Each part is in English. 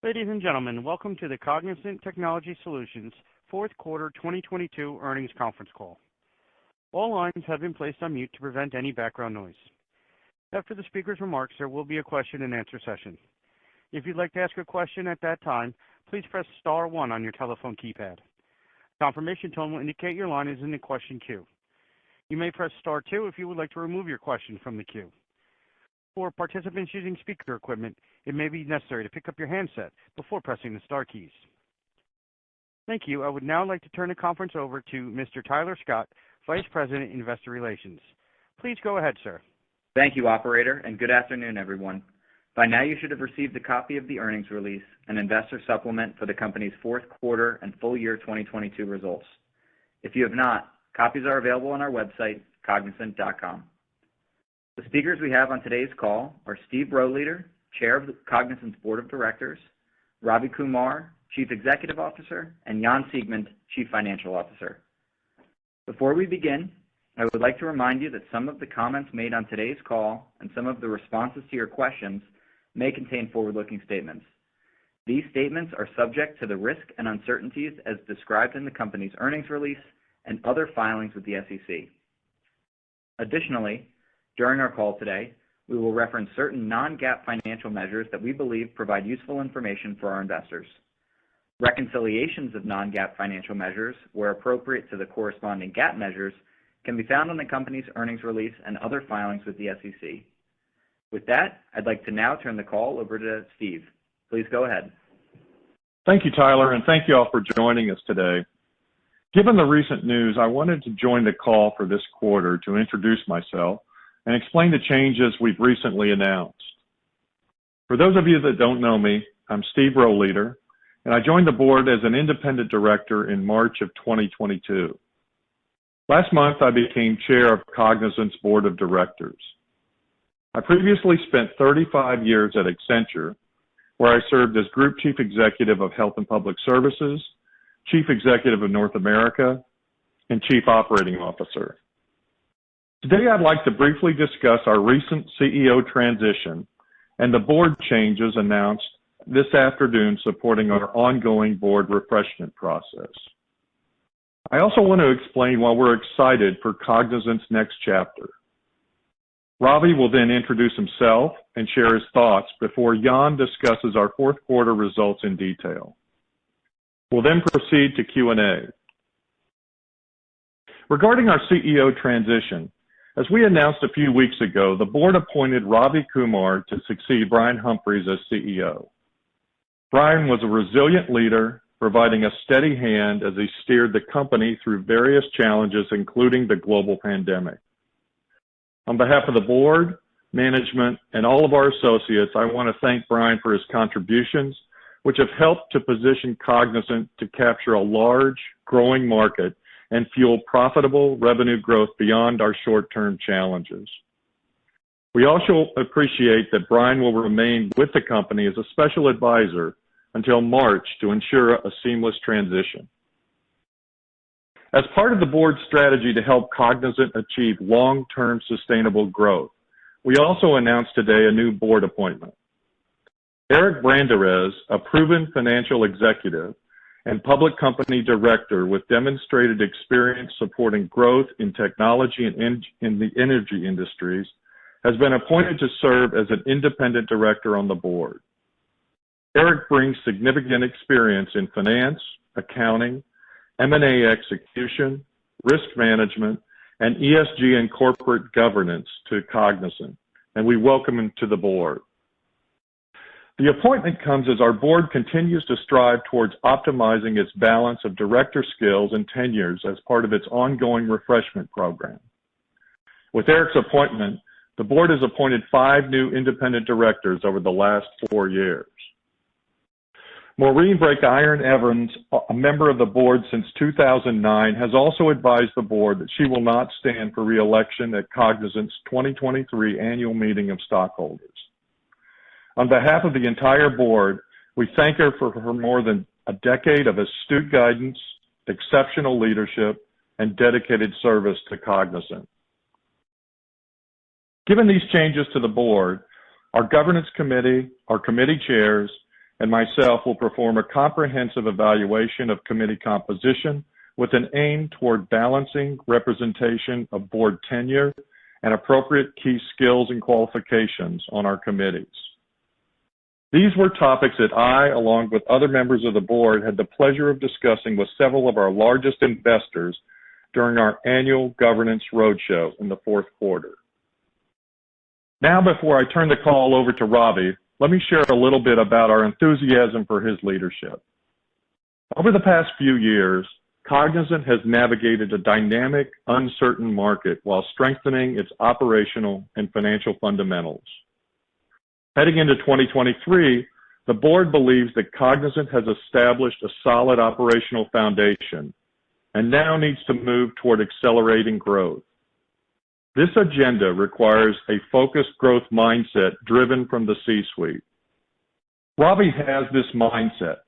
Ladies and gentlemen, welcome to the Cognizant Technology Solutions fourth quarter 2022 earnings conference call. All lines have been placed on mute to prevent any background noise. After the speaker's remarks, there will be a question and answer session. If you'd like to ask a question at that time, please press star one on your telephone keypad. Confirmation tone will indicate your line is in the question queue. You may press star two if you would like to remove your question from the queue. For participants using speaker equipment, it may be necessary to pick up your handset before pressing the star keys. Thank you. I would now like to turn the conference over to Mr. Tyler Scott, Vice President, Investor Relations. Please go ahead, sir. Thank you, operator, and good afternoon, everyone. By now, you should have received a copy of the earnings release and investor supplement for the company's fourth quarter and full year 2022 results. If you have not, copies are available on our website, cognizant.com. The speakers we have on today's call are Steve Rohleder, Chair of Cognizant's Board of Directors, Ravi Kumar, Chief Executive Officer, and Jan Siegmund, Chief Financial Officer. Before we begin, I would like to remind you that some of the comments made on today's call and some of the responses to your questions may contain forward-looking statements. These statements are subject to the risk and uncertainties as described in the company's earnings release and other filings with the SEC. Additionally, during our call today, we will reference certain non-GAAP financial measures that we believe provide useful information for our investors. Reconciliations of non-GAAP financial measures, where appropriate to the corresponding GAAP measures, can be found on the company's earnings release and other filings with the SEC. With that, I'd like to now turn the call over to Steve. Please go ahead. Thank you, Tyler, and thank you all for joining us today. Given the recent news, I wanted to join the call for this quarter to introduce myself and explain the changes we've recently announced. For those of you that don't know me, I'm Steve Rohleder, and I joined the board as an independent director in March of 2022. Last month, I became chair of Cognizant's board of directors. I previously spent 35 years at Accenture, where I served as Group Chief Executive of Health and Public Services, Chief Executive of North America, and Chief Operating Officer. Today, I'd like to briefly discuss our recent CEO transition and the board changes announced this afternoon supporting our ongoing board refreshment process. I also want to explain why we're excited for Cognizant's next chapter. Ravi will then introduce himself and share his thoughts before Jan discusses our fourth quarter results in detail. We'll then proceed to Q&A. Regarding our CEO transition, as we announced a few weeks ago, the board appointed Ravi Kumar to succeed Brian Humphries as CEO. Brian was a resilient leader, providing a steady hand as he steered the company through various challenges, including the global pandemic. On behalf of the board, management, and all of our associates, I want to thank Brian for his contributions, which have helped to position Cognizant to capture a large, growing market and fuel profitable revenue growth beyond our short-term challenges. We also appreciate that Brian will remain with the company as a special advisor until March to ensure a seamless transition. As part of the board's strategy to help Cognizant achieve long-term sustainable growth, we also announced today a new board appointment. Eric Branderes, a proven financial executive and public company director with demonstrated experience supporting growth in technology and in the energy industries, has been appointed to serve as an independent director on the board. Eric brings significant experience in finance, accounting, M&A execution, risk management, and ESG and corporate governance to Cognizant, and we welcome him to the board. The appointment comes as our board continues to strive towards optimizing its balance of director skills and tenures as part of its ongoing refreshment program. With Eric's appointment, the board has appointed 5 new independent directors over the last 4 years. Maureen Brake-Iron-Evans, a member of the board since 2009, has also advised the board that she will not stand for re-election at Cognizant's 2023 annual meeting of stockholders. On behalf of the entire board, we thank her for her more than a decade of astute guidance, exceptional leadership, and dedicated service to Cognizant. Given these changes to the board, our governance committee, our committee chairs, and myself will perform a comprehensive evaluation of committee composition with an aim toward balancing representation of board tenure and appropriate key skills and qualifications on our committees. These were topics that I, along with other members of the board, had the pleasure of discussing with several of our largest investors during our annual governance roadshow in the fourth quarter. Now, before I turn the call over to Ravi, let me share a little bit about our enthusiasm for his leadership. Over the past few years, Cognizant has navigated a dynamic, uncertain market while strengthening its operational and financial fundamentals. Heading into 2023, the board believes that Cognizant has established a solid operational foundation and now needs to move toward accelerating growth. This agenda requires a focused growth mindset driven from the C-suite. Ravi has this mindset.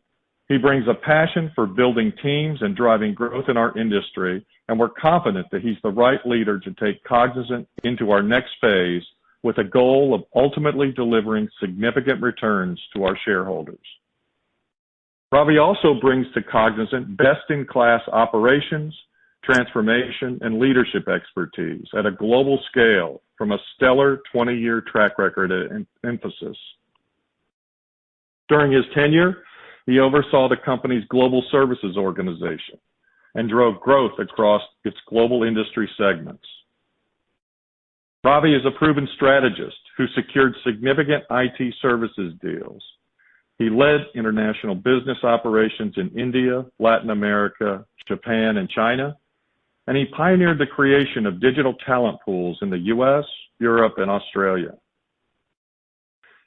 He brings a passion for building teams and driving growth in our industry, and we're confident that he's the right leader to take Cognizant into our next phase with a goal of ultimately delivering significant returns to our shareholders. Ravi also brings to Cognizant best-in-class operations, transformation, and leadership expertise at a global scale from a stellar 20-year track record at Emphasis. During his tenure, he oversaw the company's global services organization and drove growth across its global industry segments. Ravi is a proven strategist who secured significant IT services deals. He led international business operations in India, Latin America, Japan, and China, and he pioneered the creation of digital talent pools in the U.S., Europe, and Australia.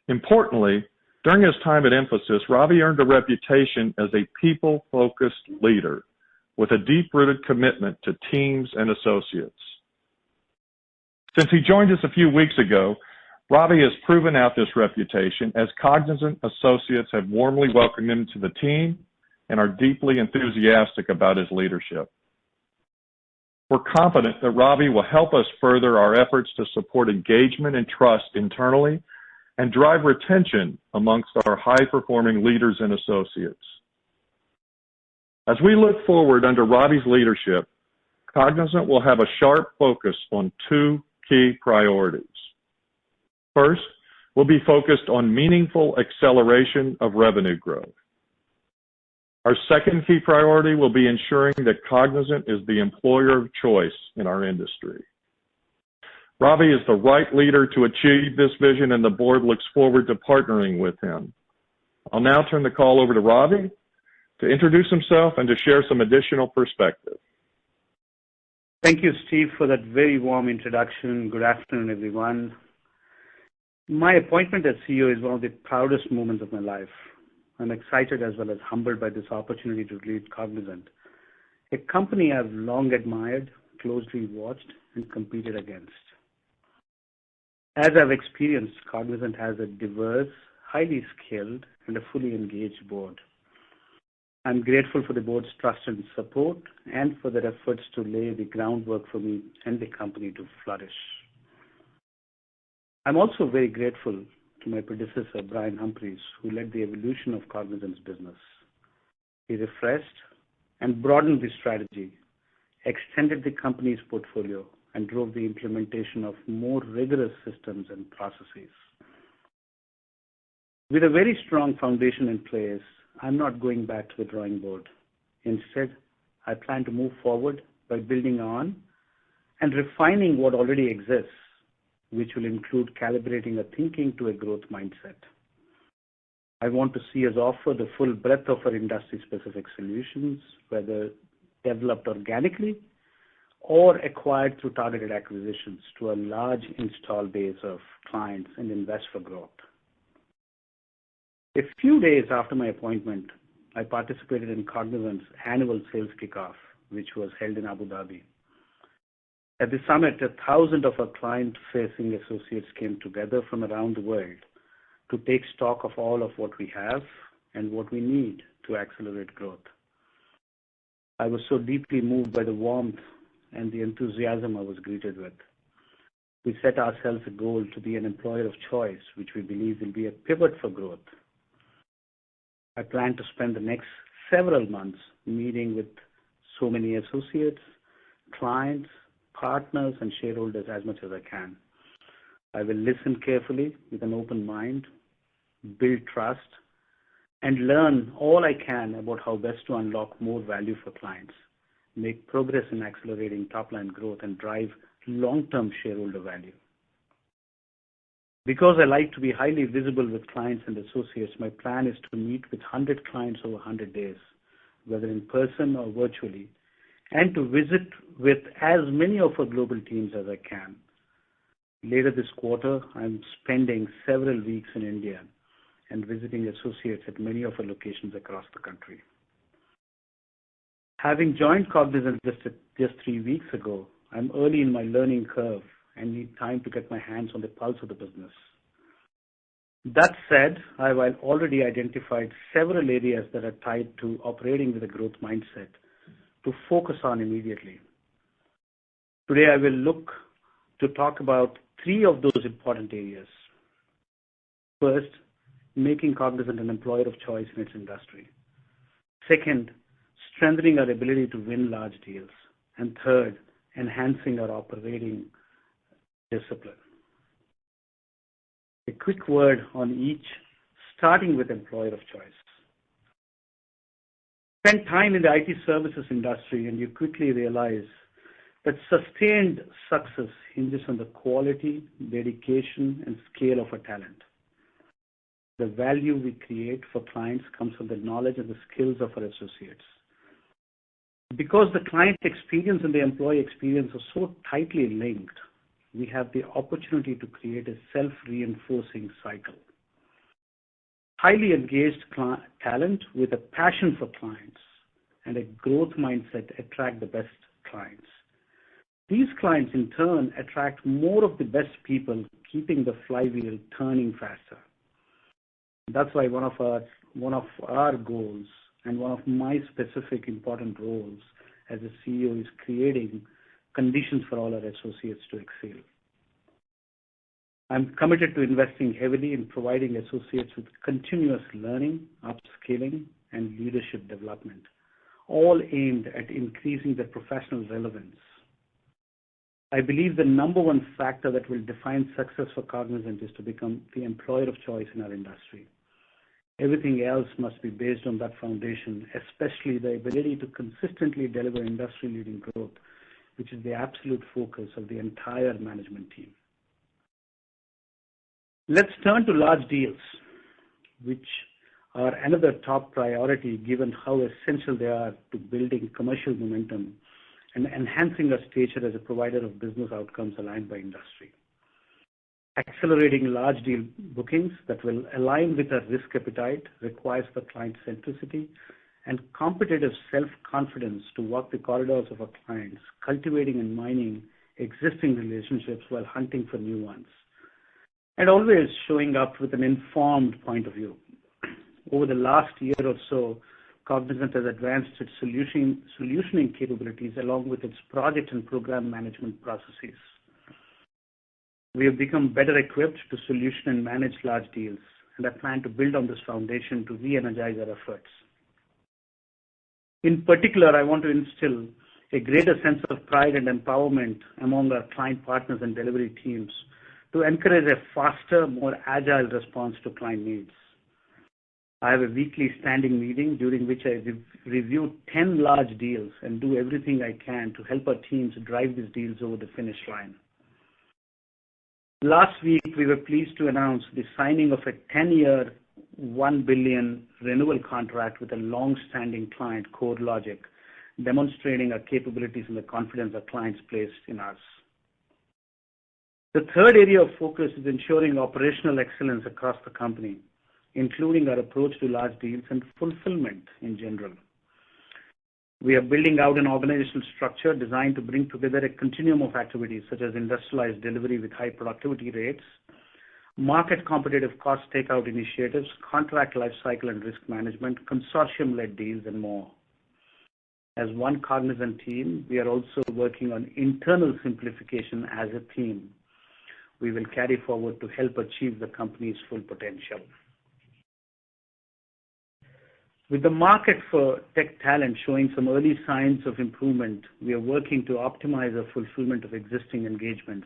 Importantly, during his time at Emphasis, Ravi earned a reputation as a people-focused leader with a deep-rooted commitment to teams and associates. Since he joined us a few weeks ago, Ravi has proven out this reputation as Cognizant associates have warmly welcomed him to the team and are deeply enthusiastic about his leadership. We're confident that Ravi will help us further our efforts to support engagement and trust internally and drive retention amongst our high-performing leaders and associates. As we look forward under Ravi's leadership, Cognizant will have a sharp focus on two key priorities. First, we'll be focused on meaningful acceleration of revenue growth. Our second key priority will be ensuring that Cognizant is the employer of choice in our industry. Ravi is the right leader to achieve this vision, and the board looks forward to partnering with him. I'll now turn the call over to Ravi to introduce himself and to share some additional perspective. Thank you, Steve, for that very warm introduction. Good afternoon, everyone. My appointment as CEO is one of the proudest moments of my life. I'm excited as well as humbled by this opportunity to lead Cognizant, a company I've long admired, closely watched, and competed against. As I've experienced, Cognizant has a diverse, highly skilled, and a fully engaged board. I'm grateful for the board's trust and support and for their efforts to lay the groundwork for me and the company to flourish. I'm also very grateful to my predecessor, Brian Humphries, who led the evolution of Cognizant's business. He refreshed and broadened the strategy, extended the company's portfolio, and drove the implementation of more rigorous systems and processes. With a very strong foundation in place, I'm not going back to the drawing board. Instead, I plan to move forward by building on and refining what already exists, which will include calibrating a thinking to a growth mindset. I want to see us offer the full breadth of our industry-specific solutions, whether developed organically or acquired through targeted acquisitions, to a large install base of clients and invest for growth. A few days after my appointment, I participated in Cognizant's annual sales kickoff, which was held in Abu Dhabi. At the summit, 1,000 of our client-facing associates came together from around the world to take stock of all of what we have and what we need to accelerate growth. I was so deeply moved by the warmth and the enthusiasm I was greeted with. We set ourselves a goal to be an employer of choice, which we believe will be a pivot for growth. I plan to spend the next several months meeting with so many associates, clients, partners, and shareholders as much as I can. I will listen carefully with an open mind, build trust, and learn all I can about how best to unlock more value for clients, make progress in accelerating top-line growth, and drive long-term shareholder value. Because I like to be highly visible with clients and associates, my plan is to meet with 100 clients over 100 days, whether in person or virtually, and to visit with as many of our global teams as I can. Later this quarter, I'm spending several weeks in India and visiting associates at many of our locations across the country. Having joined Cognizant just 3 weeks ago, I'm early in my learning curve and need time to get my hands on the pulse of the business. That said, I've already identified several areas that are tied to operating with a growth mindset to focus on immediately. Today, I will look to talk about 3 of those important areas. First, making Cognizant an employer of choice in its industry. Second, strengthening our ability to win large deals. And third, enhancing our operating discipline. A quick word on each, starting with employer of choice. Spend time in the IT services industry and you quickly realize that sustained success hinges on the quality, dedication, and scale of our talent. The value we create for clients comes from the knowledge and the skills of our associates. Because the client experience and the employee experience are so tightly linked, we have the opportunity to create a self-reinforcing cycle. Highly engaged talent with a passion for clients and a growth mindset attract the best clients. These clients, in turn, attract more of the best people, keeping the flywheel turning faster. That's why one of our goals and one of my specific important roles as a CEO is creating conditions for all our associates to excel. I'm committed to investing heavily in providing associates with continuous learning, upskilling, and leadership development, all aimed at increasing their professional relevance. I believe the number one factor that will define success for Cognizant is to become the employer of choice in our industry. Everything else must be based on that foundation, especially the ability to consistently deliver industry-leading growth, which is the absolute focus of the entire management team. Let's turn to large deals, which are another top priority given how essential they are to building commercial momentum and enhancing our stature as a provider of business outcomes aligned by industry. Accelerating large deal bookings that will align with our risk appetite requires the client centricity and competitive self-confidence to walk the corridors of our clients, cultivating and mining existing relationships while hunting for new ones, and always showing up with an informed point of view. Over the last year or so, Cognizant has advanced its solutioning capabilities along with its project and program management processes. We have become better equipped to solution and manage large deals, and I plan to build on this foundation to re-energize our efforts. In particular, I want to instill a greater sense of pride and empowerment among our client partners and delivery teams to encourage a faster, more agile response to client needs. I have a weekly standing meeting during which I review 10 large deals and do everything I can to help our teams drive these deals over the finish line. Last week, we were pleased to announce the signing of a 10-year, $1 billion renewal contract with a long-standing client, CoreLogic, demonstrating our capabilities and the confidence our clients placed in us. The third area of focus is ensuring operational excellence across the company, including our approach to large deals and fulfillment in general. We are building out an organizational structure designed to bring together a continuum of activities such as industrialized delivery with high productivity rates, market competitive cost takeout initiatives, contract lifecycle and risk management, consortium-led deals, and more. As one Cognizant team, we are also working on internal simplification as a team we will carry forward to help achieve the company's full potential. With the market for tech talent showing some early signs of improvement, we are working to optimize our fulfillment of existing engagements,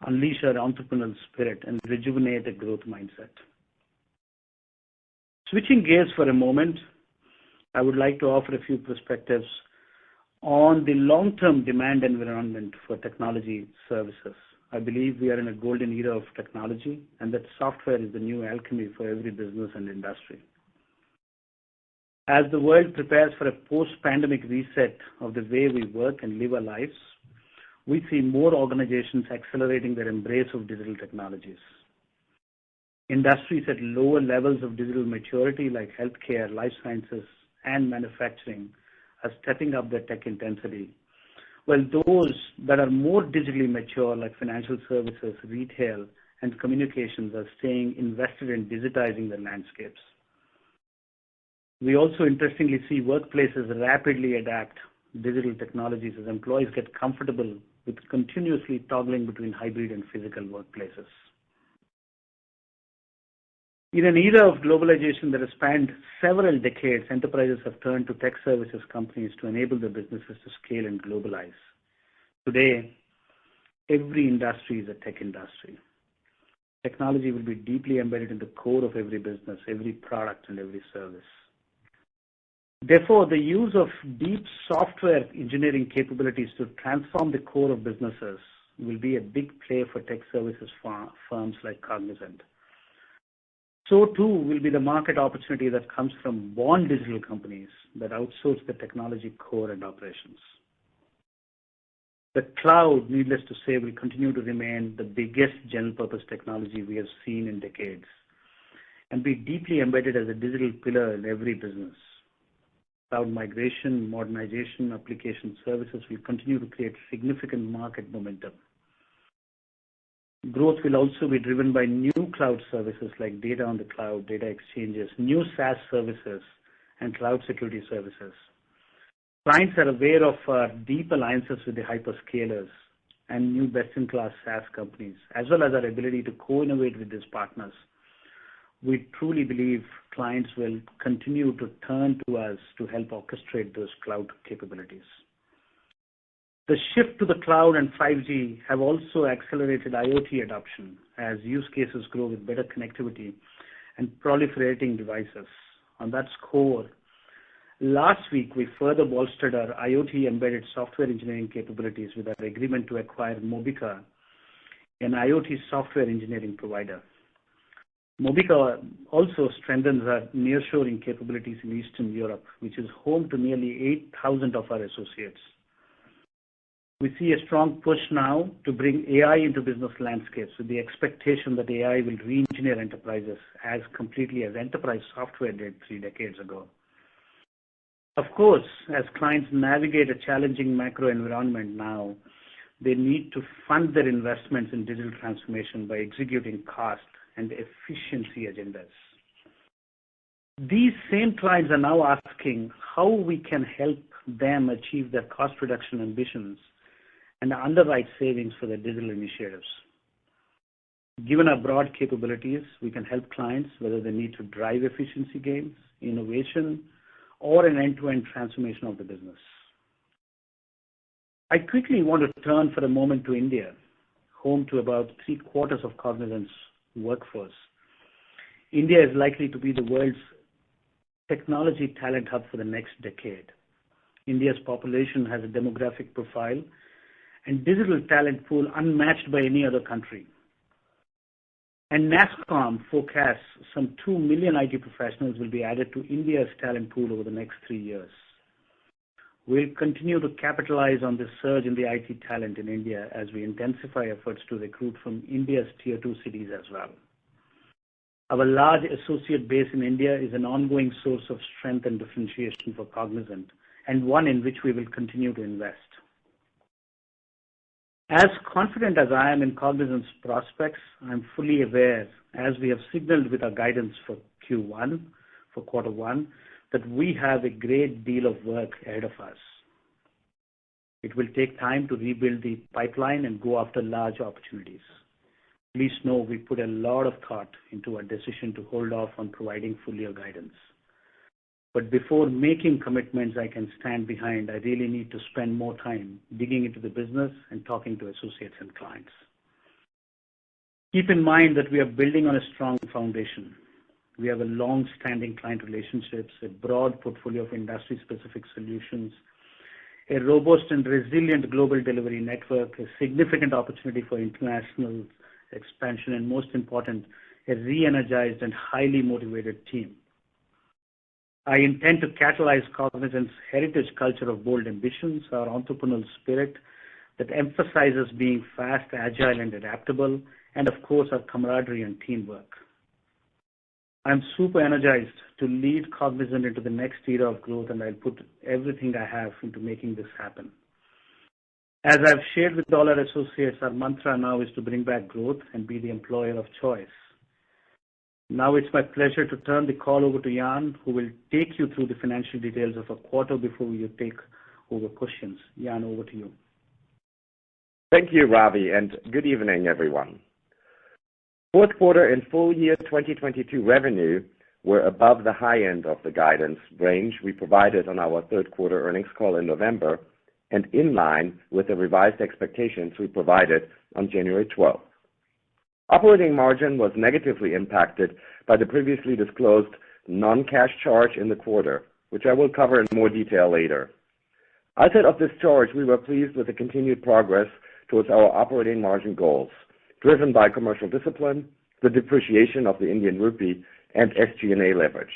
unleash our entrepreneurial spirit, and rejuvenate a growth mindset. Switching gears for a moment, I would like to offer a few perspectives on the long-term demand environment for technology services. I believe we are in a golden era of technology and that software is the new alchemy for every business and industry. As the world prepares for a post-pandemic reset of the way we work and live our lives, we see more organizations accelerating their embrace of digital technologies. Industries at lower levels of digital maturity like healthcare, life sciences, and manufacturing are stepping up their tech intensity, while those that are more digitally mature like financial services, retail, and communications are staying invested in digitizing their landscapes. We also interestingly see workplaces rapidly adapt digital technologies as employees get comfortable with continuously toggling between hybrid and physical workplaces. In an era of globalization that has spanned several decades, enterprises have turned to tech services companies to enable their businesses to scale and globalize. Today, every industry is a tech industry. Technology will be deeply embedded in the core of every business, every product, and every service. Therefore, the use of deep software engineering capabilities to transform the core of businesses will be a big play for tech services firms like Cognizant. So too will be the market opportunity that comes from born digital companies that outsource the technology core and operations. The cloud, needless to say, will continue to remain the biggest general purpose technology we have seen in decades and be deeply embedded as a digital pillar in every business. Cloud migration, modernization, application services will continue to create significant market momentum. Growth will also be driven by new cloud services like data on the cloud, data exchanges, new SaaS services, and cloud security services. Clients are aware of deep alliances with the hyperscalers and new best-in-class SaaS companies, as well as our ability to co-innovate with these partners. We truly believe clients will continue to turn to us to help orchestrate those cloud capabilities. The shift to the cloud and 5G have also accelerated IoT adoption as use cases grow with better connectivity and proliferating devices. On that score, last week we further bolstered our IoT embedded software engineering capabilities with our agreement to acquire Mobica, an IoT software engineering provider. Mobica also strengthens our nearshoring capabilities in Eastern Europe, which is home to nearly 8,000 of our associates. We see a strong push now to bring AI into business landscapes with the expectation that AI will re-engineer enterprises as completely as enterprise software did 3 decades ago. Of course, as clients navigate a challenging macro environment now, they need to fund their investments in digital transformation by executing cost and efficiency agendas. These same clients are now asking how we can help them achieve their cost reduction ambitions and underwrite savings for their digital initiatives. Given our broad capabilities, we can help clients whether they need to drive efficiency gains, innovation, or an end-to-end transformation of the business. I quickly want to turn for a moment to India, home to about 3/4 of Cognizant's workforce. India is likely to be the world's technology talent hub for the next decade. India's population has a demographic profile and digital talent pool unmatched by any other country. And NASSCOM forecasts some 2 million IT professionals will be added to India's talent pool over the next 3 years. We'll continue to capitalize on this surge in the IT talent in India as we intensify efforts to recruit from India's Tier 2 cities as well. Our large associate base in India is an ongoing source of strength and differentiation for Cognizant, and one in which we will continue to invest. As confident as I am in Cognizant's prospects, I'm fully aware, as we have signaled with our guidance for quarter one, that we have a great deal of work ahead of us. It will take time to rebuild the pipeline and go after large opportunities. Please know we put a lot of thought into our decision to hold off on providing full year guidance. But before making commitments I can stand behind, I really need to spend more time digging into the business and talking to associates and clients. Keep in mind that we are building on a strong foundation. We have a long-standing client relationships, a broad portfolio of industry-specific solutions, a robust and resilient global delivery network, a significant opportunity for international expansion, and most important, a re-energized and highly motivated team. I intend to catalyze Cognizant's heritage culture of bold ambitions, our entrepreneurial spirit that emphasizes being fast, agile, and adaptable, and of course, our camaraderie and teamwork. I'm super energized to lead Cognizant into the next era of growth, and I'll put everything I have into making this happen. As I've shared with all our associates, our mantra now is to bring back growth and be the employer of choice. Now it's my pleasure to turn the call over to Jan, who will take you through the financial details of a quarter before you take over questions. Jan, over to you. Thank you, Ravi, and good evening, everyone. Fourth quarter and full year 2022 revenue were above the high end of the guidance range we provided on our third quarter earnings call in November, and in line with the revised expectations we provided on January 12th. Operating margin was negatively impacted by the previously disclosed non-cash charge in the quarter, which I will cover in more detail later. Outside of this charge, we were pleased with the continued progress towards our operating margin goals, driven by commercial discipline, the depreciation of the Indian rupee, and SG&A leverage.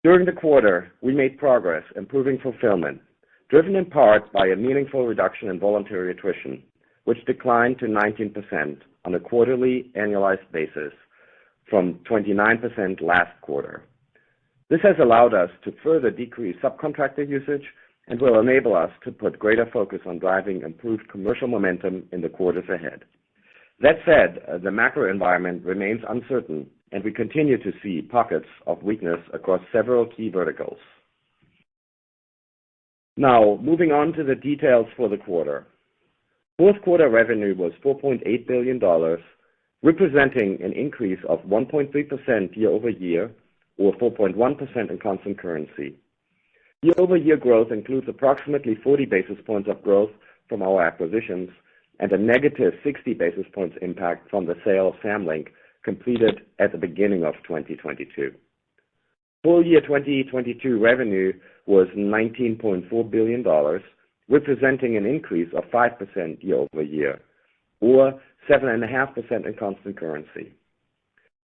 During the quarter, we made progress improving fulfillment, driven in part by a meaningful reduction in voluntary attrition, which declined to 19% on a quarterly annualized basis from 29% last quarter. This has allowed us to further decrease subcontractor usage and will enable us to put greater focus on driving improved commercial momentum in the quarters ahead. That said, the macro environment remains uncertain, and we continue to see pockets of weakness across several key verticals. Now, moving on to the details for the quarter. Fourth quarter revenue was $4.8 billion, representing an increase of 1.3% year-over-year, or 4.1% in constant currency. Year-over-year growth includes approximately 40 basis points of growth from our acquisitions and a negative 60 basis points impact from the sale of Samlink completed at the beginning of 2022. Full year 2022 revenue was $19.4 billion, representing an increase of 5% year-over-year, or 7.5% in constant currency.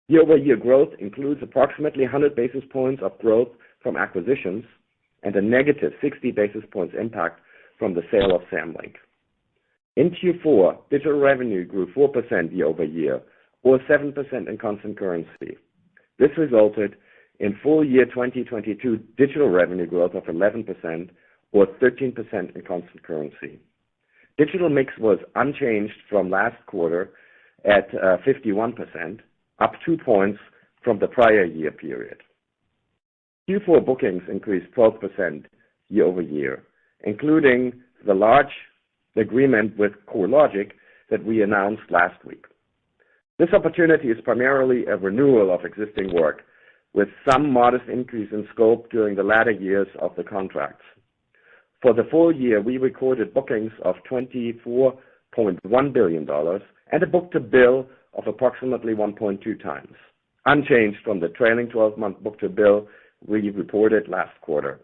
Year-over-year growth includes approximately 100 basis points of growth from acquisitions and a negative 60 basis points impact from the sale of Samlink. In Q4, digital revenue grew 4% year-over-year, or 7% in constant currency. This resulted in full year 2022 digital revenue growth of 11%, or 13% in constant currency. Digital mix was unchanged from last quarter at 51%, up 2 points from the prior year period. Q4 bookings increased 12% year-over-year, including the large agreement with CoreLogic that we announced last week. This opportunity is primarily a renewal of existing work, with some modest increase in scope during the latter years of the contracts. For the full year, we recorded bookings of $24.1 billion and a book-to-bill of approximately 1.2 times, unchanged from the trailing 12-month book-to-bill we reported last quarter.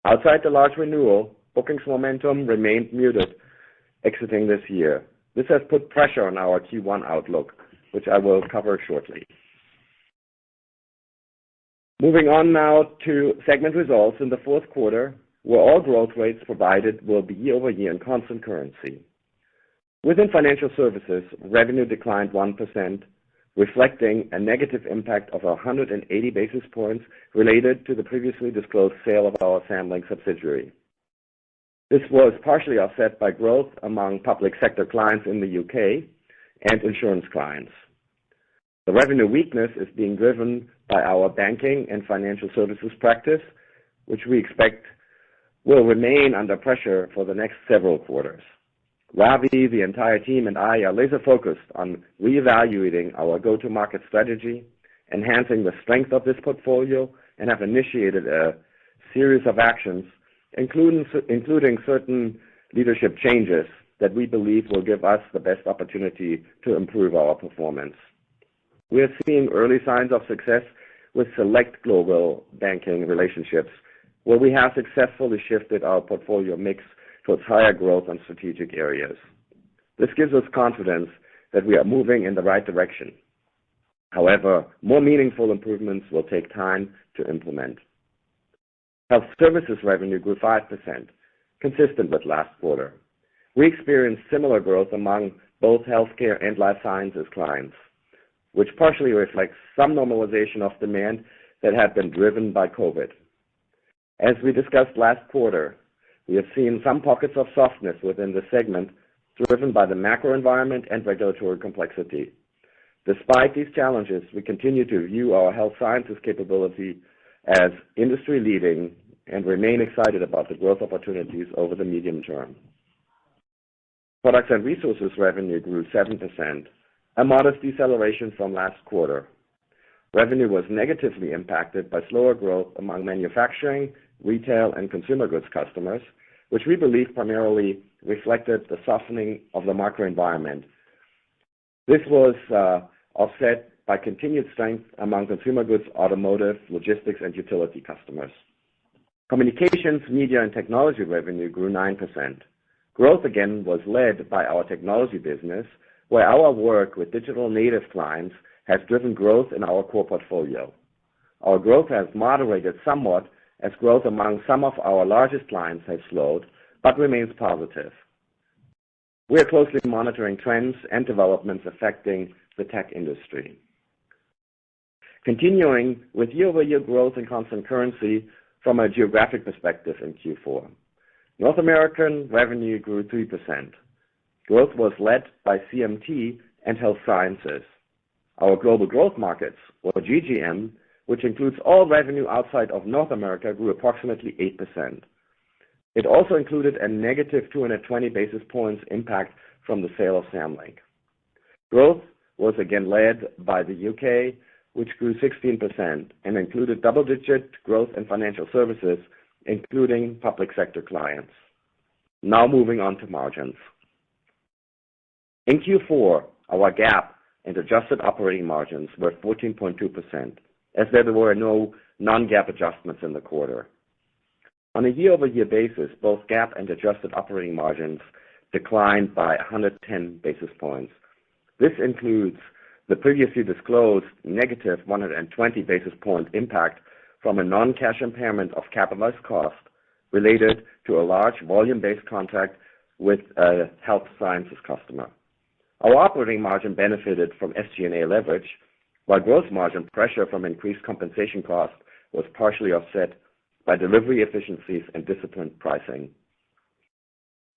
Outside the large renewal, bookings momentum remained muted exiting this year. This has put pressure on our Q1 outlook, which I will cover shortly. Moving on now to segment results in the fourth quarter, where all growth rates provided will be year-over-year in constant currency. Within financial services, revenue declined 1%, reflecting a negative impact of 180 basis points related to the previously disclosed sale of our Samlink subsidiary. This was partially offset by growth among public sector clients in the UK and insurance clients. The revenue weakness is being driven by our banking and financial services practice, which we expect will remain under pressure for the next several quarters. Ravi, the entire team, and I are laser focused on reevaluating our go-to-market strategy, enhancing the strength of this portfolio, and have initiated a series of actions, including certain leadership changes that we believe will give us the best opportunity to improve our performance. We are seeing early signs of success with select global banking relationships where we have successfully shifted our portfolio mix towards higher growth and strategic areas. This gives us confidence that we are moving in the right direction. However, more meaningful improvements will take time to implement. Health services revenue grew 5%, consistent with last quarter. We experienced similar growth among both healthcare and life sciences clients, which partially reflects some normalization of demand that had been driven by COVID. As we discussed last quarter, we have seen some pockets of softness within the segment driven by the macro environment and regulatory complexity. Despite these challenges, we continue to view our health sciences capability as industry-leading and remain excited about the growth opportunities over the medium term. Products and resources revenue grew 7%, a modest deceleration from last quarter. Revenue was negatively impacted by slower growth among manufacturing, retail, and consumer goods customers, which we believe primarily reflected the softening of the macro environment. This was offset by continued strength among consumer goods, automotive, logistics, and utility customers. Communications, media, and technology revenue grew 9%. Growth again was led by our technology business, where our work with digital native clients has driven growth in our core portfolio. Our growth has moderated somewhat as growth among some of our largest clients has slowed, but remains positive. We are closely monitoring trends and developments affecting the tech industry. Continuing with year-over-year growth in constant currency from a geographic perspective in Q4. North American revenue grew 3%. Growth was led by CMT and health sciences. Our global growth markets, or GGM, which includes all revenue outside of North America, grew approximately 8%. It also included a negative 220 basis points impact from the sale of Samlink. Growth was again led by the UK, which grew 16% and included double-digit growth in financial services, including public sector clients. Now moving on to margins. In Q4, our GAAP and adjusted operating margins were 14.2%, as there were no non-GAAP adjustments in the quarter. On a year-over-year basis, both GAAP and adjusted operating margins declined by 110 basis points. This includes the previously disclosed negative 120 basis point impact from a non-cash impairment of capitalized cost related to a large volume-based contract with a health sciences customer. Our operating margin benefited from SG&A leverage, while gross margin pressure from increased compensation costs was partially offset by delivery efficiencies and disciplined pricing.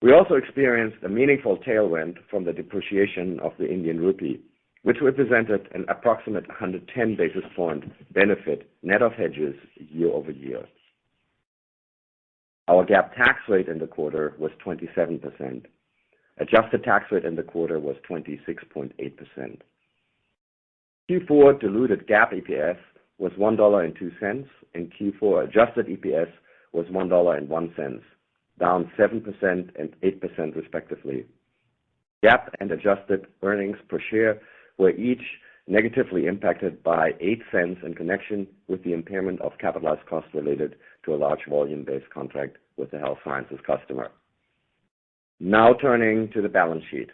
We also experienced a meaningful tailwind from the depreciation of the Indian rupee, which represented an approximate 110 basis point benefit net of hedges year over year. Our GAAP tax rate in the quarter was 27%. Adjusted tax rate in the quarter was 26.8%. Q4 diluted GAAP EPS was $1.02, and Q4 adjusted EPS was $1.01, down 7% and 8% respectively. GAAP and adjusted earnings per share were each negatively impacted by 8 cents in connection with the impairment of capitalized costs related to a large volume-based contract with a health sciences customer. Now turning to the balance sheet.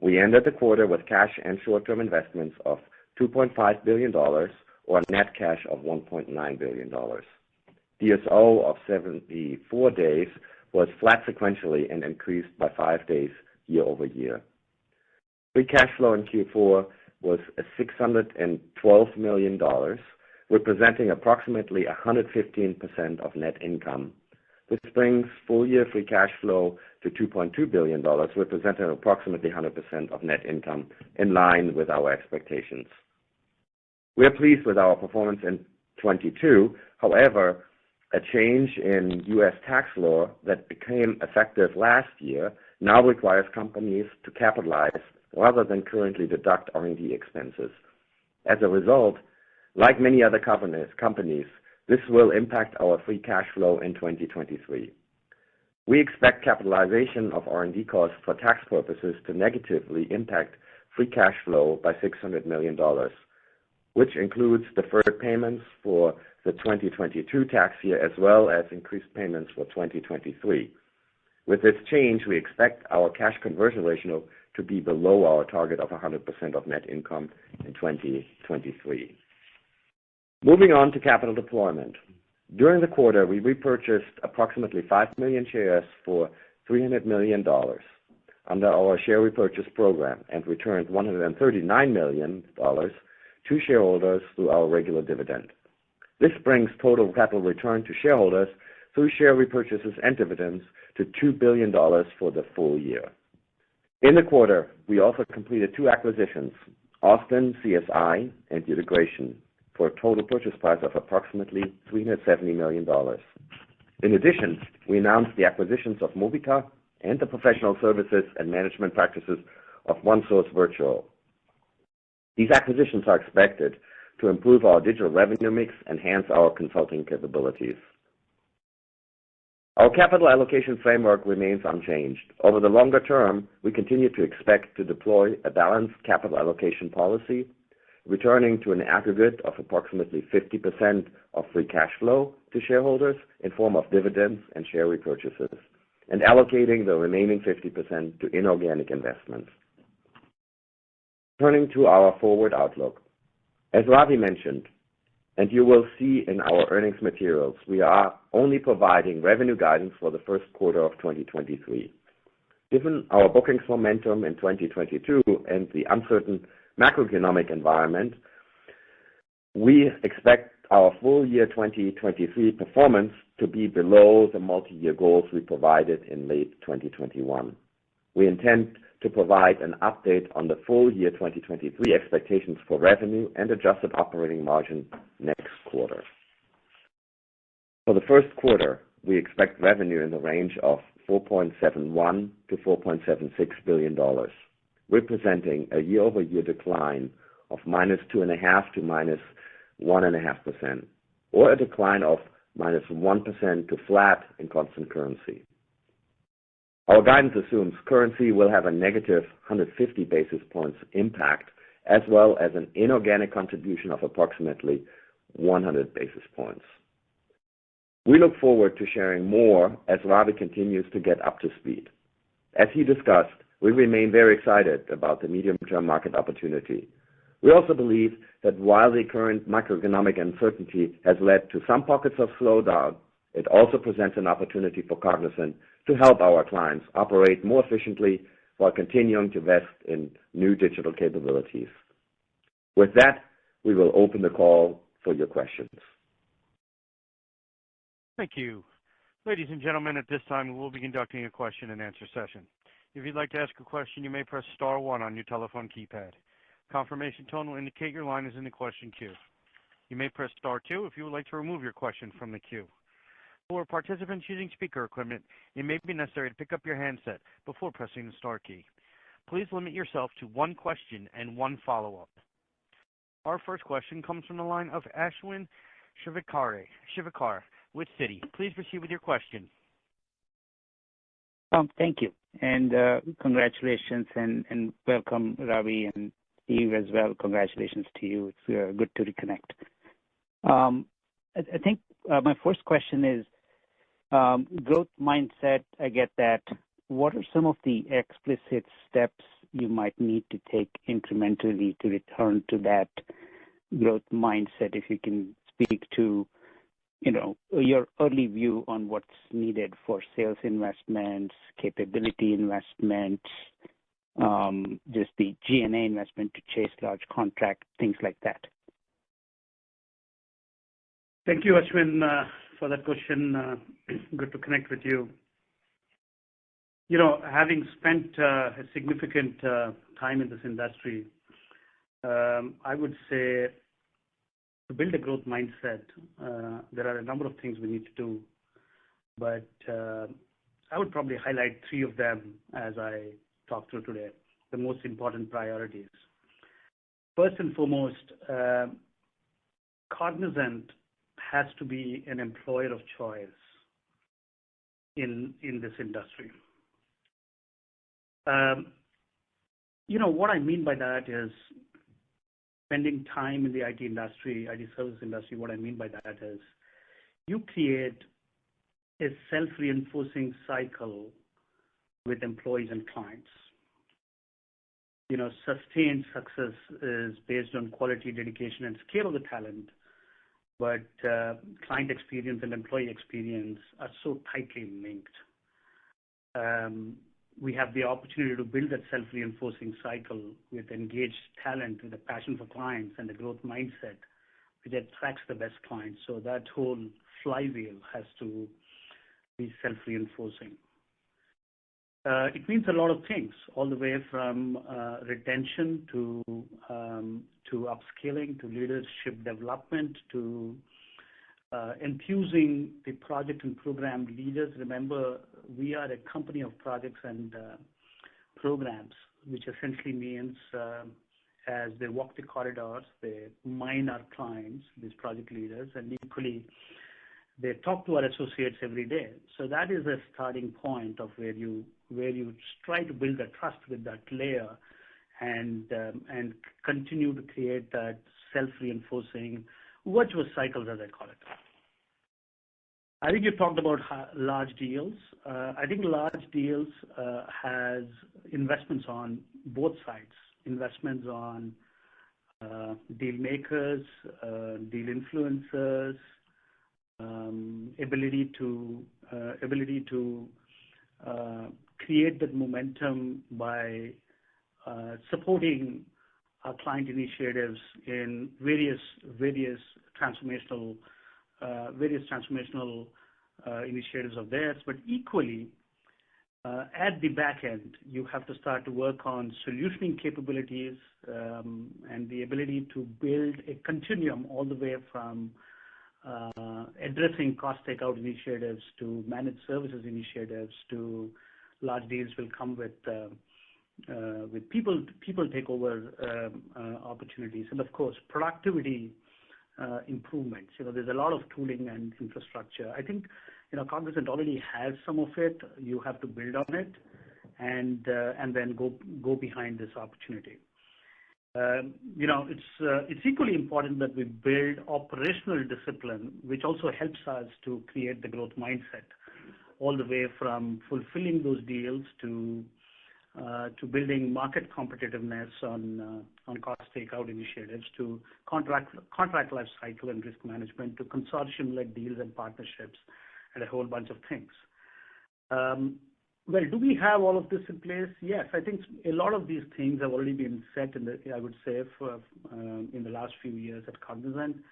We ended the quarter with cash and short-term investments of $2.5 billion, or net cash of $1.9 billion. DSO of 74 days was flat sequentially and increased by 5 days year over year. Free cash flow in Q4 was $612 million, representing approximately 115% of net income. This brings full-year free cash flow to $2.2 billion, representing approximately 100% of net income, in line with our expectations. We are pleased with our performance in 2022. However, a change in U.S. tax law that became effective last year now requires companies to capitalize rather than currently deduct R&D expenses. As a result, like many other companies, This will impact our free cash flow in 2023. We expect capitalization of R&D costs for tax purposes to negatively impact free cash flow by $600 million, which includes deferred payments for the 2022 tax year as well as increased payments for 2023. With this change, we expect our cash conversion ratio to be below our target of 100% of net income in 2023. Moving on to capital deployment. During the quarter, we repurchased approximately 5 million shares for $300 million under our share repurchase program and returned $139 million to shareholders through our regular dividend. This brings total capital return to shareholders through share repurchases and dividends to $2 billion for the full year. In the quarter, we also completed 2 acquisitions, Austin CSI and Utegration, for a total purchase price of approximately $370 million. In addition, we announced the acquisitions of Mobica and the professional services and management practices of OneSource Virtual. These acquisitions are expected to improve our digital revenue mix, enhance our consulting capabilities. Our capital allocation framework remains unchanged. Over the longer term, we continue to expect to deploy a balanced capital allocation policy, returning to an aggregate of approximately 50% of free cash flow to shareholders in form of dividends and share repurchases, and allocating the remaining 50% to inorganic investments. Turning to our forward outlook. As Ravi mentioned, and you will see in our earnings materials, we are only providing revenue guidance for the first quarter of 2023. Given our bookings momentum in 2022 and the uncertain macroeconomic environment, we expect our full year 2023 performance to be below the multi-year goals we provided in late 2021. We intend to provide an update on the full year 2023 expectations for revenue and adjusted operating margin next quarter. For the first quarter, we expect revenue in the range of $4.71 to $4.76 billion, representing a year-over-year decline of -2.5% to -1.5%, or a decline of -1% to flat in constant currency. Our guidance assumes currency will have a negative 150 basis points impact, as well as an inorganic contribution of approximately 100 basis points. We look forward to sharing more as Ravi continues to get up to speed. As he discussed, we remain very excited about the medium-term market opportunity. We also believe that while the current macroeconomic uncertainty has led to some pockets of slowdown, it also presents an opportunity for Cognizant to help our clients operate more efficiently while continuing to invest in new digital capabilities. With that, we will open the call for your questions. Thank you. Ladies and gentlemen, at this time, we will be conducting a question and answer session. If you'd like to ask a question, you may press star 1 on your telephone keypad. Confirmation tone will indicate your line is in the question queue. You may press star 2 if you would like to remove your question from the queue. For participants using speaker equipment, it may be necessary to pick up your handset before pressing the star key. Please limit yourself to 1 question and 1 follow-up. Our first question comes from the line of Ashwin Shirvaikar with Citi. Please proceed with your question. Thank you, and congratulations and welcome, Ravi, and Steve as well. Congratulations to you. It's good to reconnect. I think my first question is growth mindset. I get that. What are some of the explicit steps you might need to take incrementally to return to that growth mindset? If you can speak to, your early view on what's needed for sales investments, capability investments, just the G&A investment to chase large contract, things like that. Thank you, Ashwin, for that question. Good to connect with you. Having spent a significant time in this industry, I would say to build a growth mindset, there are a number of things we need to do, but I would probably highlight 3 of them as I talk through today, the most important priorities. First and foremost, Cognizant has to be an employer of choice in this industry. What I mean by that is spending time in the IT industry, IT service industry. What I mean by that is you create a self-reinforcing cycle with employees and clients. Sustained success is based on quality, dedication, and scale of the talent, but client experience and employee experience are so tightly linked. We have the opportunity to build that self-reinforcing cycle with engaged talent, with a passion for clients and a growth mindset, which attracts the best clients. So that whole flywheel has to be self-reinforcing. It means a lot of things, all the way from retention to upskilling, to leadership development, to enthusing the project and program leaders. Remember, we are a company of projects and programs, which essentially means as they walk the corridors, they mine our clients, these project leaders, and equally, they talk to our associates every day. So that is a starting point of where you try to build a trust with that layer and continue to create that self-reinforcing virtuous cycles, as I call it. I think you talked about large deals. I think large deals has investments on both sides, investments on deal makers, deal influencers, ability to create that momentum by supporting our client initiatives in various transformational initiatives of theirs. But equally, at the back end, you have to start to work on solutioning capabilities and the ability to build a continuum all the way from addressing cost takeout initiatives to managed services initiatives to large deals will come with people takeover opportunities, and of course productivity improvements. There's a lot of tooling and infrastructure. I think Cognizant already has some of it. You have to build on it and then go behind this opportunity. It's equally important that we build operational discipline, which also helps us to create the growth mindset, all the way from fulfilling those deals to building market competitiveness on cost takeout initiatives, to contract life cycle and risk management, to consortium-led deals and partnerships, and a whole bunch of things. Well, do we have all of this in place? Yes, I think a lot of these things have already been set in the last few years at Cognizant.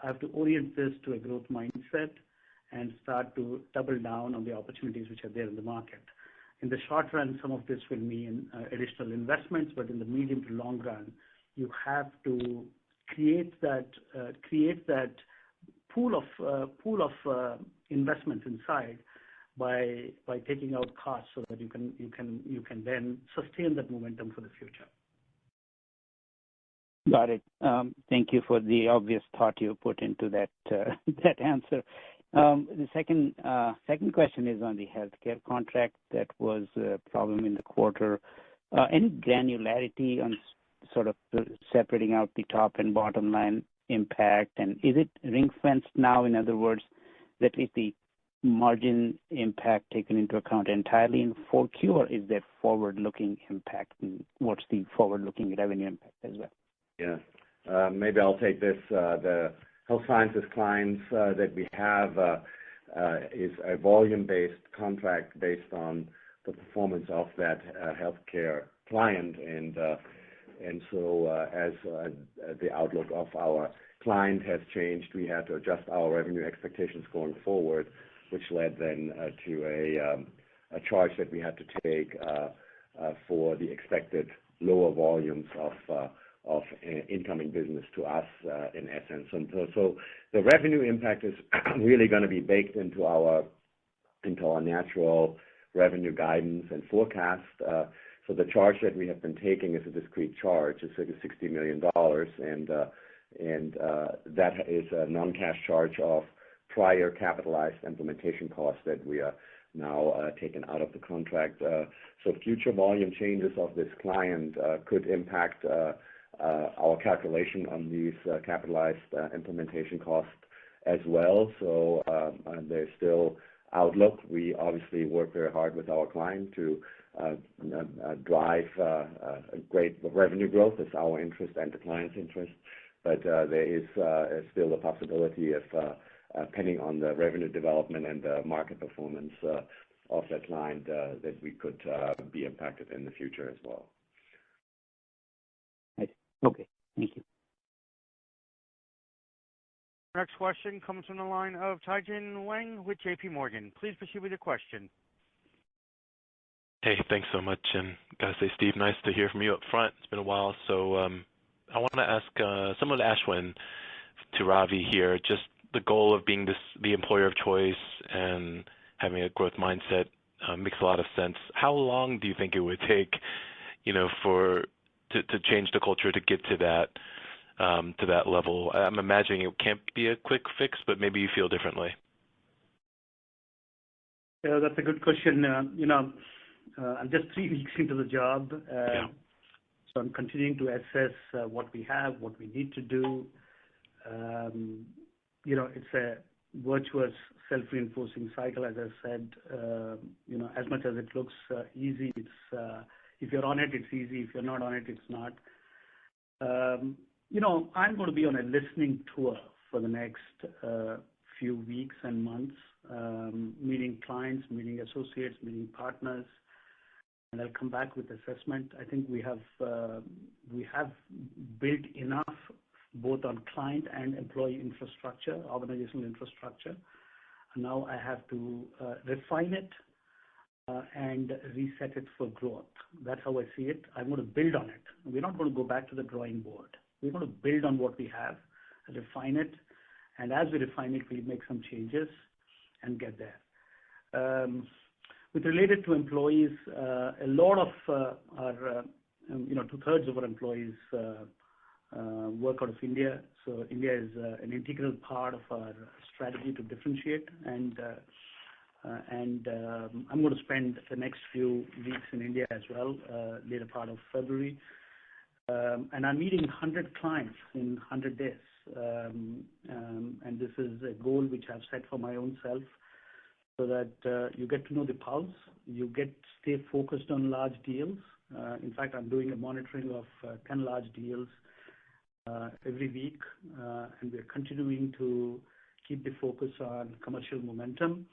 I have to orient this to a growth mindset and start to double down on the opportunities which are there in the market. In the short run, some of this will mean additional investments, but in the medium to long run, you have to create that pool of investments inside by taking out costs so that you can then sustain that momentum for the future. Got it. Thank you for the obvious thought you put into that that answer. The second question is on the healthcare contract that was a problem in the quarter. Any granularity on sort of separating out the top and bottom line impact, and is it ring-fenced now? In other words, that is the margin impact taken into account entirely in 4Q, or is there forward-looking impact, and what's the forward-looking revenue impact as well? Yeah, maybe I'll take this. The health sciences clients that we have is a volume-based contract based on the performance of that healthcare client, and so as the outlook of our client has changed, we had to adjust our revenue expectations going forward, which led then to a charge that we had to take for the expected lower volumes of incoming business to us in essence. And so the revenue impact is really going to be baked into our natural revenue guidance and forecast. So the charge that we have been taking is a discrete charge. It's like $60 million, and that is a non-cash charge of prior capitalized implementation costs that we are now taken out of the contract. So future volume changes of this client could impact our calculation on these capitalized implementation costs as well. So there's still outlook. We obviously work very hard with our client to drive great revenue growth. It's our interest and the client's interest. But there is still a possibility of, depending on the revenue development and the market performance of that client, that we could be impacted in the future as well. Okay, thank you. Next question comes from the line of Tien-Tsin Huang with JP Morgan. Please proceed with your question. Hey, thanks so much. And gotta say, Steve, nice to hear from you up front. It's been a while. So I want to ask someone to Ashwin, to Ravi here, just the goal of being the employer of choice and having a growth mindset makes a lot of sense. How long do you think it would take, to change the culture to get to that level? I'm imagining it can't be a quick fix, but maybe you feel differently. Yeah, that's a good question. I'm just 3 weeks into the job, so I'm continuing to assess what we have, what we need to do. It's a virtuous self-reinforcing cycle, as I said. As much as it looks easy, it's if you're on it, it's easy. If you're not on it, it's not. I'm going to be on a listening tour for the next few weeks and months, meeting clients, meeting associates, meeting partners, and I'll come back with assessment. I think we have built enough both on client and employee infrastructure, organizational infrastructure. And now I have to refine it and reset it for growth. That's how I see it. I'm going to build on it. We're not going to go back to the drawing board. We're going to build on what we have, refine it, and as we refine it, we make some changes and get there. With related to employees, a lot of our, 2/3 of our employees work out of India. So India is an integral part of our strategy to differentiate. And I'm going to spend the next few weeks in India as well, later part of February. And I'm meeting 100 clients in 100 days. And this is a goal which I've set for my own self, so that you get to know the pulse, stay focused on large deals. In fact, I'm doing a monitoring of 10 large deals every week, and we're continuing to keep the focus on commercial momentum.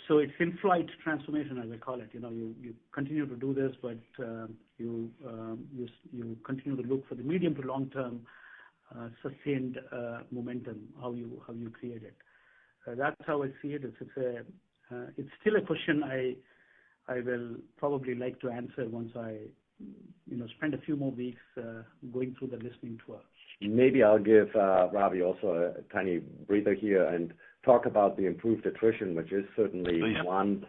So it's in-flight transformation, as I call it. You continue to do this, but you continue to look for the medium to long-term sustained momentum, how you create it. That's how I see it. It's still a question I will probably like to answer once I spend a few more weeks going through the listening tour. Maybe I'll give Ravi also a tiny breather here and talk about the improved attrition, which is certainly one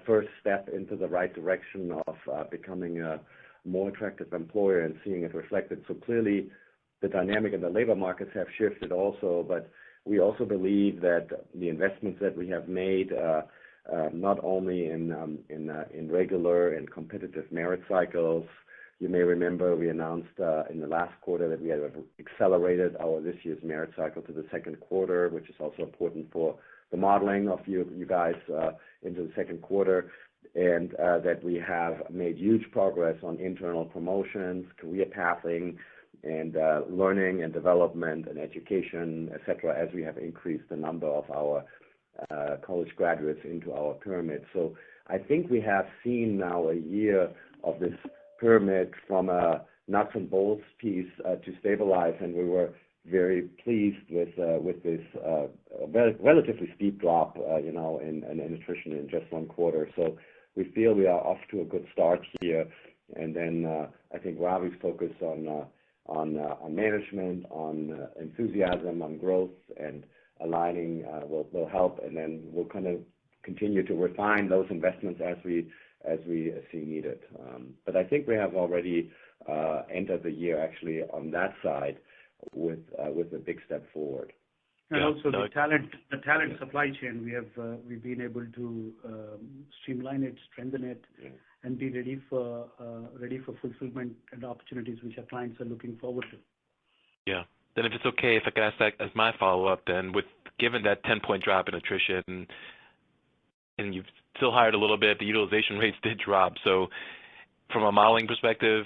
first step into the right direction of becoming a more attractive employer and seeing it reflected. So clearly the dynamic in the labor markets have shifted also, but we also believe that the investments that we have made, not only in regular and competitive merit cycles. You may remember we announced in the last quarter that we had accelerated this year's merit cycle to the second quarter, which is also important for the modeling of you guys into the second quarter, and that we have made huge progress on internal promotions, career pathing, and learning and development and education, et cetera, as we have increased the number of our college graduates into our pyramid. So I think we have seen now a year of this pyramid from a nuts and bolts piece to stabilize, and we were very pleased with this relatively steep drop, in attrition in just one quarter. So we feel we are off to a good start here, and then I think Ravi's focus on management, on enthusiasm, on growth, and aligning will help, and then we'll kind of continue to refine those investments as we see needed. But I think we have already entered the year actually on that side with a big step forward. And also the talent supply chain, we've been able to streamline it, strengthen it, and be ready for fulfillment and opportunities which our clients are looking forward to. Yeah. Then if it's okay, if I could ask that as my follow-up, then given that 10-point drop in attrition, and you've still hired a little bit, the utilization rates did drop. So from a modeling perspective,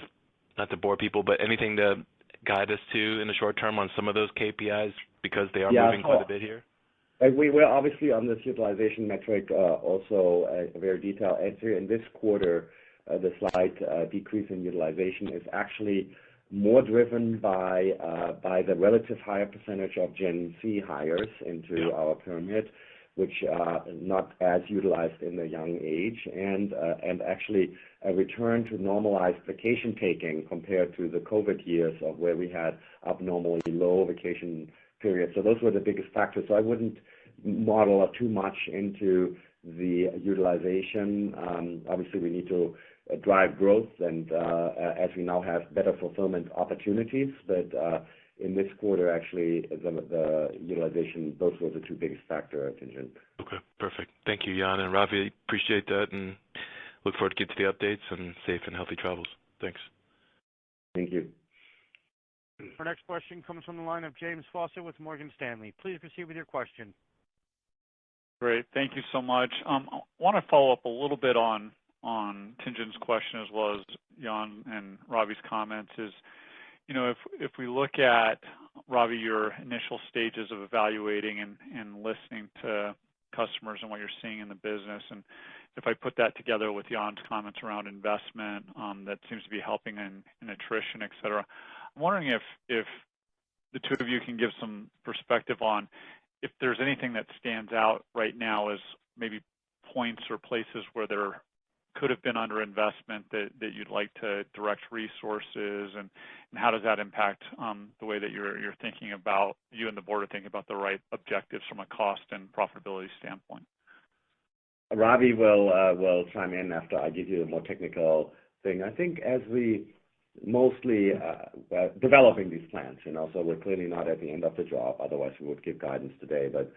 not to bore people, but anything to guide us to in the short term on some of those KPIs because they are moving quite a bit here? We were obviously on this utilization metric also a very detailed answer. In this quarter, the slight decrease in utilization is actually more driven by the relative higher percentage of Gen Z hires into our pyramid, which are not as utilized in the young age, and actually a return to normalized vacation taking compared to the COVID years of where we had abnormally low vacation periods. So those were the biggest factors. So I wouldn't model too much into the utilization. Obviously, we need to drive growth, and as we now have better fulfillment opportunities, but in this quarter, actually, the utilization, those were the two biggest factors, Tien-Tsin. Okay, perfect. Thank you, Jan and Ravi. Appreciate that, and look forward to getting to the updates and safe and healthy travels. Thanks. Thank you. Our next question comes from the line of James Faucette with Morgan Stanley. Please proceed with your question. Great. Thank you so much. I want to follow up a little bit on Tien-Tsin's question as well as Jan and Ravi's comments is, if we look at, Ravi, your initial stages of evaluating and listening to customers and what you're seeing in the business, and if I put that together with Jan's comments around investment that seems to be helping in attrition, et cetera, I'm wondering if the two of you can give some perspective on if there's anything that stands out right now as maybe points or places where there could have been underinvestment that you'd like to direct resources, and how does that impact the way that you're thinking about, you and the board are thinking about the right objectives from a cost and profitability standpoint? Ravi will chime in after I give you the more technical thing. I think as we mostly developing these plans, so we're clearly not at the end of the job, otherwise we would give guidance today. But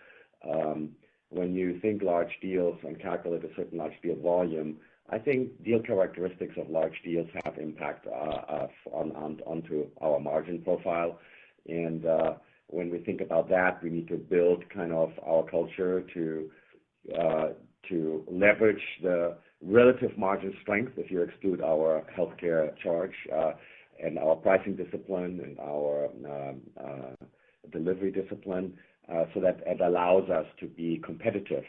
when you think large deals and calculate a certain large deal volume, I think deal characteristics of large deals have impact onto our margin profile. And when we think about that, we need to build kind of our culture to leverage the relative margin strength, if you exclude our healthcare charge, and our pricing discipline and our delivery discipline, so that it allows us to be competitive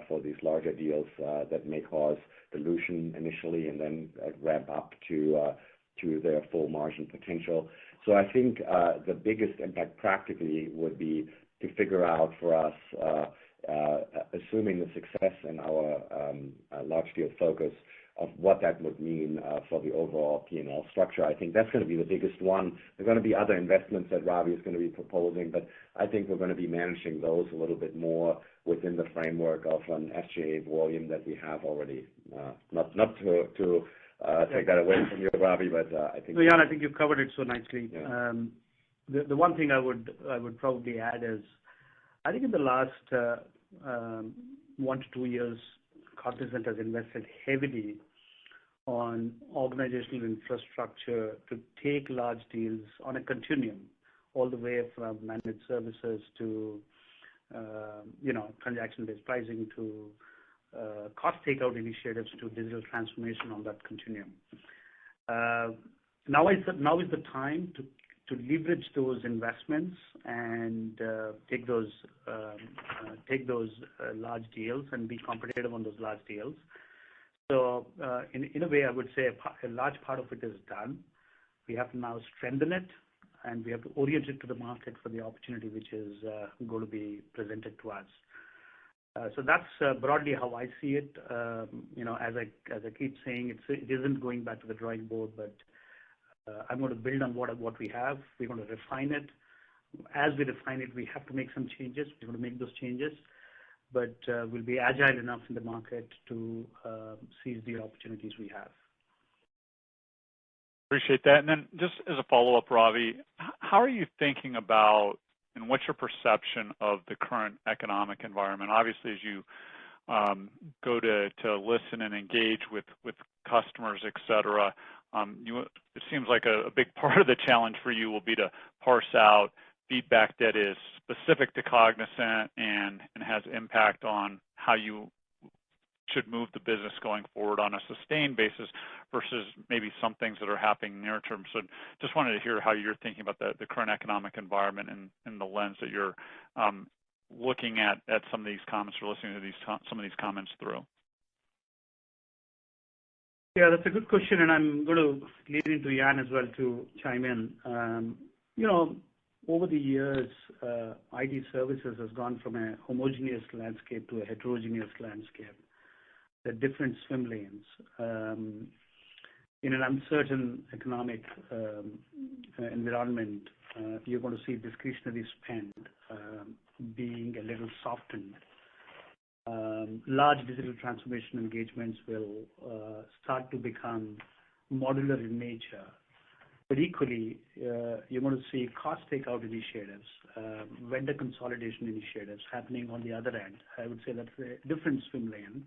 for these larger deals that may cause dilution initially and then ramp up to their full margin potential. So I think the biggest impact practically would be to figure out for us, assuming the success in our large deal focus, of what that would mean for the overall P&L structure. I think that's going to be the biggest one. There are going to be other investments that Ravi is going to be proposing, but I think we're going to be managing those a little bit more within the framework of an SG&A volume that we have already. Not to take that away from you, Ravi, but I think. No, Jan, I think you covered it so nicely. Yeah. The one thing I would probably add is, I think in the last 1 to 2 years, Cognizant has invested heavily on organizational infrastructure to take large deals on a continuum, all the way from managed services to transaction-based pricing to cost takeout initiatives to digital transformation on that continuum. Now is the time to leverage those investments and take those large deals and be competitive on those large deals. So in a way, I would say a large part of it is done. We have to now strengthen it, and we have to orient it to the market for the opportunity which is going to be presented to us. So that's broadly how I see it. As I keep saying, it isn't going back to the drawing board, but I'm going to build on what we have. We're going to refine it. As we refine it, we have to make some changes. We're going to make those changes, but we'll be agile enough in the market to seize the opportunities we have. Appreciate that. And then just as a follow-up, Ravi, how are you thinking about and what's your perception of the current economic environment? Obviously, as you go to listen and engage with customers, et cetera, it seems like a big part of the challenge for you will be to parse out feedback that is specific to Cognizant and has impact on how you should move the business going forward on a sustained basis versus maybe some things that are happening near term. So just wanted to hear how you're thinking about the current economic environment and the lens that you're looking at some of these comments or listening to some of these comments through. Yeah, that's a good question, and I'm going to lead into Jan as well to chime in. Over the years, IT services has gone from a homogeneous landscape to a heterogeneous landscape. The different swim lanes. In an uncertain economic environment, you're going to see discretionary spend being a little softened. Large digital transformation engagements will start to become modular in nature. But equally, you're going to see cost takeout initiatives, vendor consolidation initiatives happening on the other end. I would say that's a different swim lane.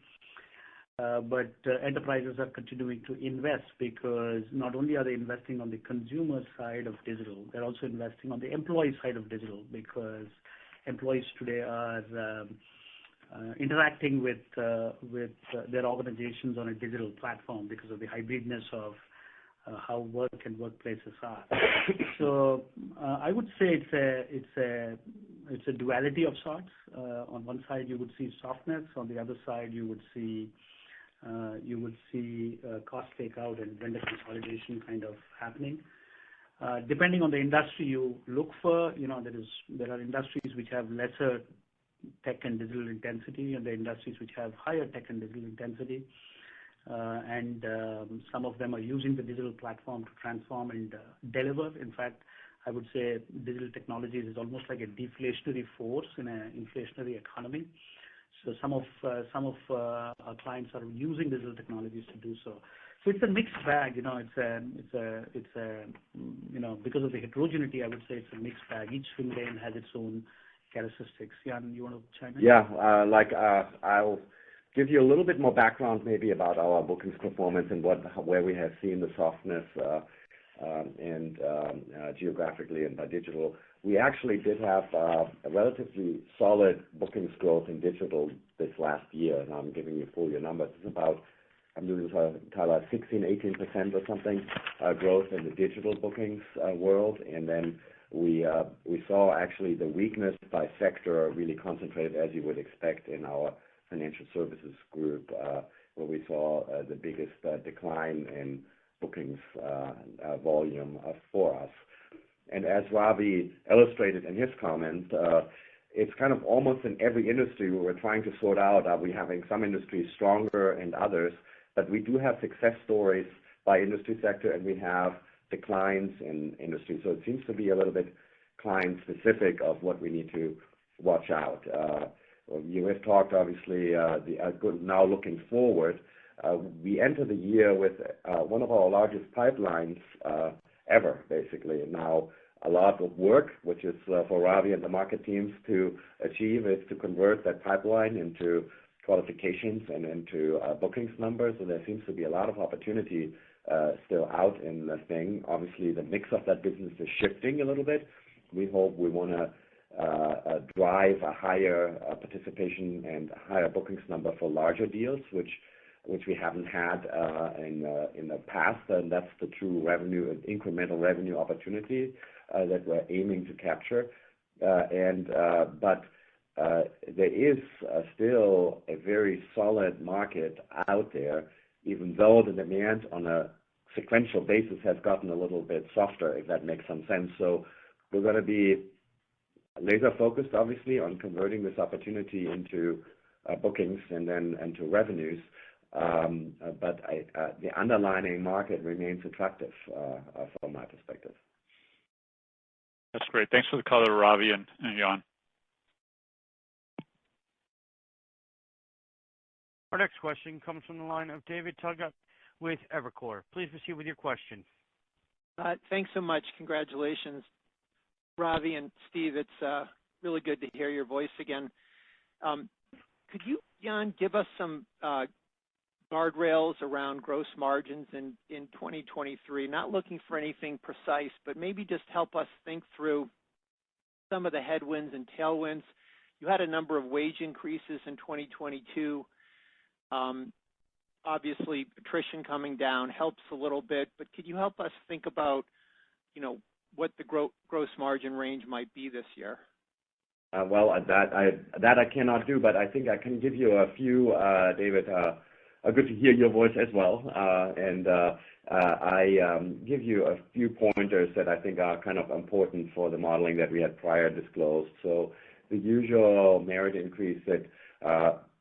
But enterprises are continuing to invest because not only are they investing on the consumer side of digital, they're also investing on the employee side of digital because employees today are interacting with their organizations on a digital platform because of the hybridness of how work and workplaces are. So I would say it's a duality of sorts. On one side, you would see softness. On the other side, you would see cost takeout and vendor consolidation kind of happening. Depending on the industry you look for, there are industries which have lesser tech and digital intensity, and the industries which have higher tech and digital intensity. And some of them are using the digital platform to transform and deliver. In fact, I would say digital technologies is almost like a deflationary force in an inflationary economy. So some of our clients are using digital technologies to do so. So it's a mixed bag. Because of the heterogeneity, I would say it's a mixed bag. Each swim lane has its own characteristics. Jan, you want to chime in? Yeah, I'll give you a little bit more background maybe about our bookings performance and where we have seen the softness and geographically and by digital. We actually did have a relatively solid bookings growth in digital this last year, and I'm giving you full year numbers. It's about, I'm doing this, Tyler, 16-18% or something growth in the digital bookings world, and then we saw actually the weakness by sector really concentrated, as you would expect, in our financial services group, where we saw the biggest decline in bookings volume for us. And as Ravi illustrated in his comment, it's kind of almost in every industry where we're trying to sort out, are we having some industries stronger and others, but we do have success stories by industry sector, and we have declines in industry. So it seems to be a little bit client-specific of what we need to watch out. You have talked, obviously, now looking forward, we enter the year with one of our largest pipelines ever, basically. Now, a lot of work, which is for Ravi and the market teams to achieve, is to convert that pipeline into qualifications and into bookings numbers. So there seems to be a lot of opportunity still out in the thing. Obviously, the mix of that business is shifting a little bit. We want to drive a higher participation and a higher bookings number for larger deals, which we haven't had in the past, and that's the true revenue and incremental revenue opportunity that we're aiming to capture. But there is still a very solid market out there, even though the demand on a sequential basis has gotten a little bit softer, if that makes some sense. So we're going to be laser focused, obviously, on converting this opportunity into bookings and then into revenues. But the underlying market remains attractive from my perspective. That's great. Thanks for the color, Ravi and Jan. Our next question comes from the line of David Togut with Evercore. Please proceed with your question. Thanks so much. Congratulations, Ravi and Steve. It's really good to hear your voice again. Could you, Jan, give us some guardrails around gross margins in 2023? Not looking for anything precise, but maybe just help us think through some of the headwinds and tailwinds. You had a number of wage increases in 2022. Obviously, attrition coming down helps a little bit, but could you help us think about, what the gross margin range might be this year? Well, that I cannot do, but I think I can give you a few, David. Good to hear your voice as well, and I give you a few pointers that I think are kind of important for the modeling that we had prior disclosed. So the usual merit increase that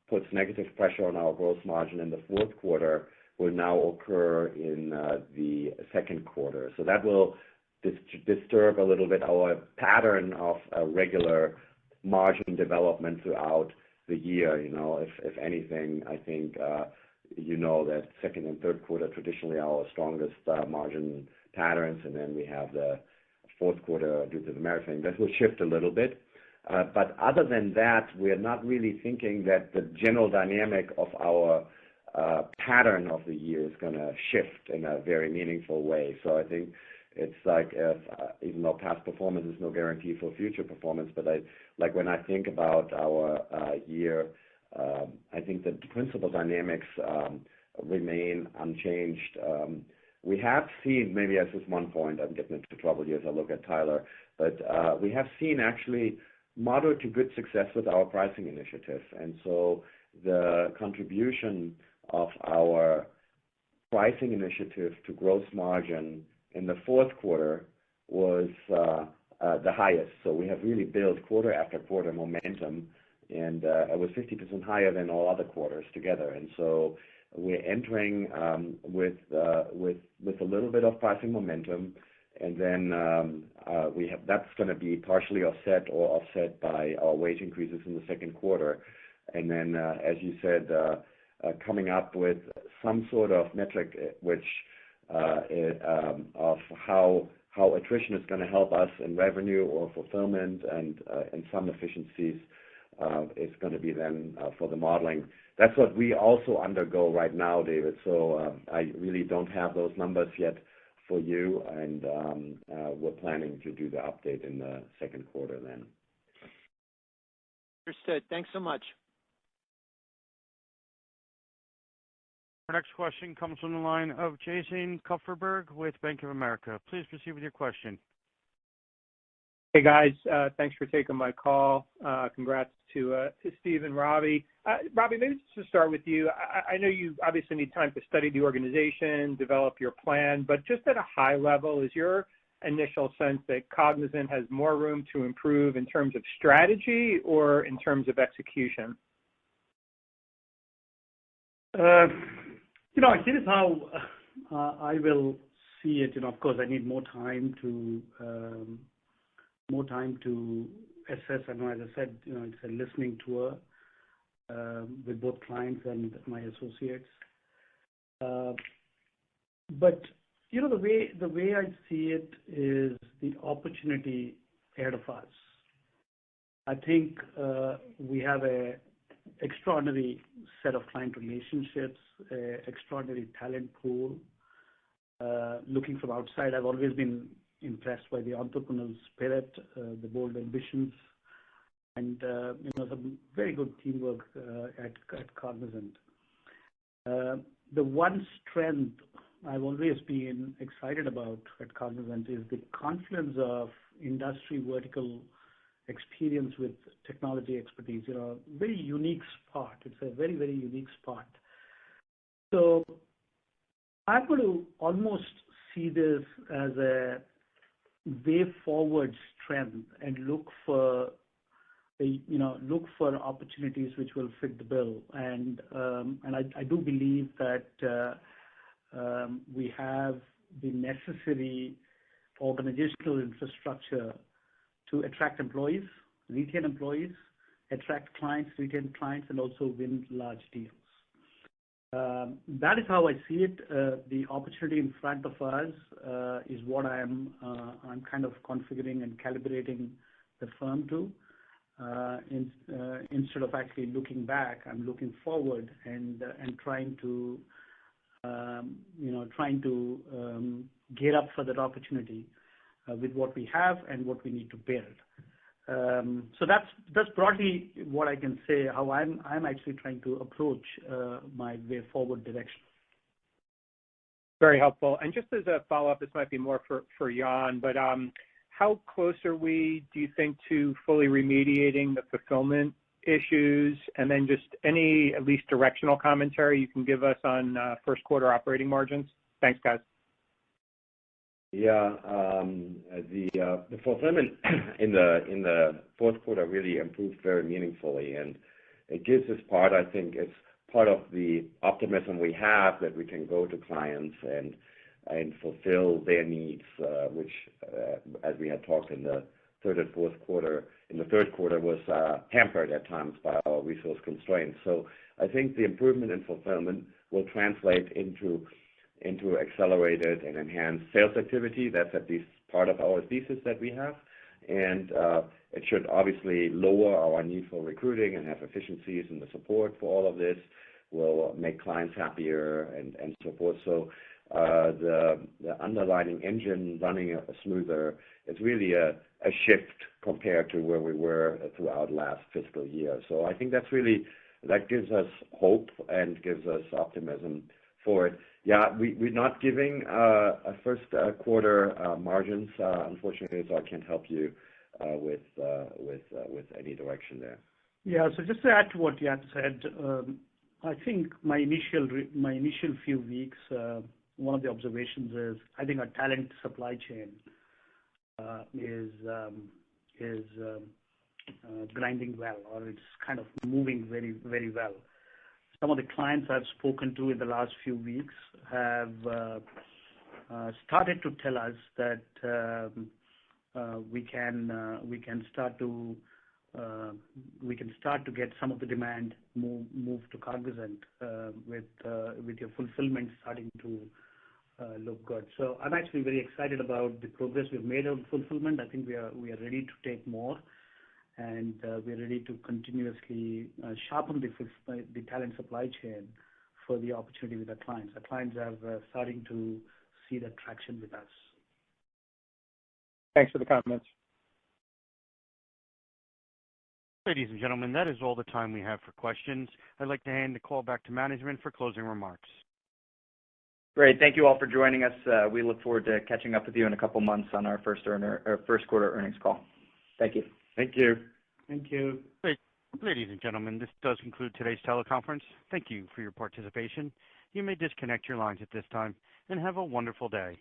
puts negative pressure on our gross margin in the fourth quarter will now occur in the second quarter. So that will disturb a little bit our pattern of regular margin development throughout the year. If anything, I think that second and third quarter traditionally are our strongest margin patterns, and then we have the fourth quarter due to the merit thing. That will shift a little bit. But other than that, we are not really thinking that the general dynamic of our pattern of the year is going to shift in a very meaningful way. So I think it's like, even though past performance is no guarantee for future performance, but when I think about our year, I think the principal dynamics remain unchanged. We have seen, maybe as this one point, I'm getting into trouble here as I look at Tyler, but we have seen actually moderate to good success with our pricing initiative. And so the contribution of our pricing initiative to gross margin in the fourth quarter was the highest. So we have really built quarter after quarter momentum, and it was 50% higher than all other quarters together. And so we're entering with a little bit of pricing momentum, and then that's going to be partially offset by our wage increases in the second quarter. And then, as you said, coming up with some sort of metric which of how attrition is going to help us in revenue or fulfillment and some efficiencies is going to be then for the modeling. That's what we also undergo right now, David. So I really don't have those numbers yet for you, and we're planning to do the update in the second quarter then. Understood. Thanks so much. Our next question comes from the line of Jason Kupferberg with Bank of America. Please proceed with your question. Hey, guys. Thanks for taking my call. Congrats to Steve and Ravi. Ravi, maybe just to start with you, I know you obviously need time to study the organization, develop your plan, but just at a high level, is your initial sense that Cognizant has more room to improve in terms of strategy or in terms of execution? Here's how I will see it. Of course, I need more time to assess. I know, as I said, it's a listening tour with both clients and my associates. But the way I see it is the opportunity ahead of us. I think we have a extraordinary set of client relationships, extraordinary talent pool. Looking from outside, I've always been impressed by the entrepreneurial spirit, the bold ambitions, and some very good teamwork at Cognizant. The one strength I've always been excited about at Cognizant is the confluence of industry vertical experience with technology expertise. Very unique spot. It's a very, very unique spot. So I'm going to almost see this as a way forward strength and look for opportunities which will fit the bill. And I do believe that we have the necessary organizational infrastructure to attract employees, retain employees, attract clients, retain clients, and also win large deals. That is how I see it. The opportunity in front of us is what I'm kind of configuring and calibrating the firm to. Instead of actually looking back, I'm looking forward and trying to gear up for that opportunity with what we have and what we need to build. So that's broadly what I can say, how I'm actually trying to approach my way forward direction. Very helpful. And just as a follow-up, this might be more for Jan, but how close are we, do you think, to fully remediating the fulfillment issues? And then just any at least directional commentary you can give us on first quarter operating margins? Thanks, guys. Yeah, the fulfillment in the fourth quarter really improved very meaningfully, and it gives us part, I think, it's part of the optimism we have that we can go to clients and fulfill their needs, which, as we had talked in the third and fourth quarter, in the third quarter was hampered at times by our resource constraints. So I think the improvement in fulfillment will translate into accelerated and enhanced sales activity. That's at least part of our thesis that we have. And it should obviously lower our need for recruiting and have efficiencies in the support for all of this, will make clients happier and so forth. So the underlying engine running smoother is really a shift compared to where we were throughout last fiscal year. So I think that gives us hope and gives us optimism for it. Yeah, we're not giving a first quarter margins, unfortunately, so I can't help you with any direction there. Yeah, so just to add to what Jan said, I think my initial few weeks, one of the observations is I think our talent supply chain is grinding well, or it's kind of moving very, very well. Some of the clients I've spoken to in the last few weeks have started to tell us that we can start to get some of the demand moved to Cognizant with your fulfillment starting to look good. So I'm actually very excited about the progress we've made on fulfillment. I think we are ready to take more. And we're ready to continuously sharpen the talent supply chain for the opportunity with our clients. Our clients are starting to see that traction with us. Thanks for the comments. Ladies and gentlemen, that is all the time we have for questions. I'd like to hand the call back to management for closing remarks. Great. Thank you all for joining us. We look forward to catching up with you in a couple months on our first quarter earnings call. Thank you. Thank you. Thank you. Ladies and gentlemen, this does conclude today's teleconference. Thank you for your participation. You may disconnect your lines at this time, and have a wonderful day.